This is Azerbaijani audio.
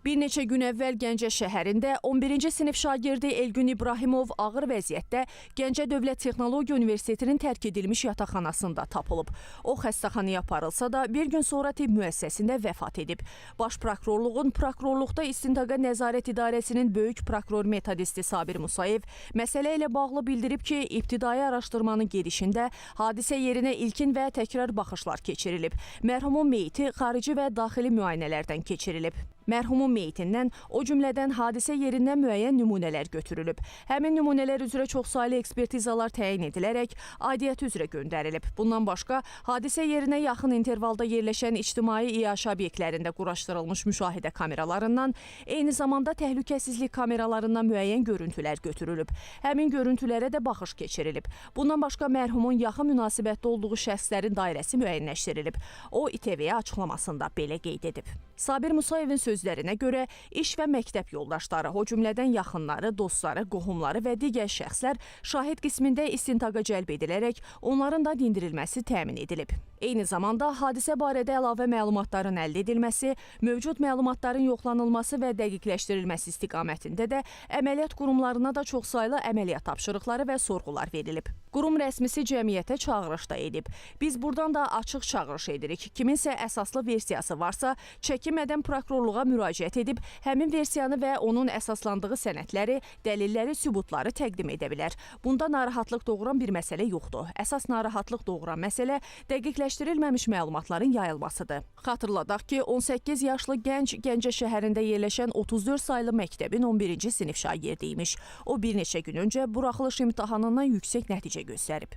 Bir neçə gün əvvəl Gəncə şəhərində 11-ci sinif şagirdi Elgün İbrahimov ağır vəziyyətdə Gəncə Dövlət Texnologiya Universitetinin tərk edilmiş yataqxanasında tapılıb. O xəstəxanaya aparılsa da bir gün sonra tibb müəssisəsində vəfat edib. Baş prokurorluğun prokurorluqda İstintaqa Nəzarət İdarəsinin böyük prokuror metodisti Sabir Musayev məsələ ilə bağlı bildirib ki, ibtidai araşdırmanın gedişində hadisə yerinə ilkin və təkrar baxışlar keçirilib. Mərhumun meyiti xarici və daxili müayinələrdən keçirilib. Mərhumun meyitindən, o cümlədən hadisə yerindən müəyyən nümunələr götürülüb. Həmin nümunələr üzrə çoxsaylı ekspertizalar təyin edilərək aidiyyəti üzrə göndərilib. Bundan başqa, hadisə yerinə yaxın intervalda yerləşən ictimai iaşə obyektlərində quraşdırılmış müşahidə kameralarından, eyni zamanda təhlükəsizlik kameralarından müəyyən görüntülər götürülüb. Həmin görüntülərə də baxış keçirilib. Bundan başqa, mərhumun yaxın münasibətdə olduğu şəxslərin dairəsi müəyyənləşdirilib. O, İTV-yə açıqlamasında belə qeyd edib. Sabir Musayevin sözlərinə görə iş və məktəb yoldaşları, o cümlədən yaxınları, dostları, qohumları və digər şəxslər şahid qismində istintaqa cəlb edilərək onların da dindirilməsi təmin edilib. Eyni zamanda hadisə barədə əlavə məlumatların əldə edilməsi, mövcud məlumatların yoxlanılması və dəqiqləşdirilməsi istiqamətində də əməliyyat qurumlarına da çoxsaylı əməliyyat tapşırıqları və sorğular verilib. Qurum rəsmisi cəmiyyətə çağırış da edib. Biz buradan da açıq çağırış edirik. Kiminsə əsaslı versiyası varsa, çəkinmədən prokurorluğa müraciət edib, həmin versiyanı və onun əsaslandığı sənədləri, dəlilləri, sübutları təqdim edə bilər. Bunda narahatlıq doğuran bir məsələ yoxdur. Əsas narahatlıq doğuran məsələ dəqiqləşdirilməmiş məlumatların yayılmasıdır. Xatırladaq ki, 18 yaşlı gənc Gəncə şəhərində yerləşən 34 saylı məktəbin 11-ci sinif şagirdiymiş. O bir neçə gün öncə buraxılış imtahanından yüksək nəticə göstərib.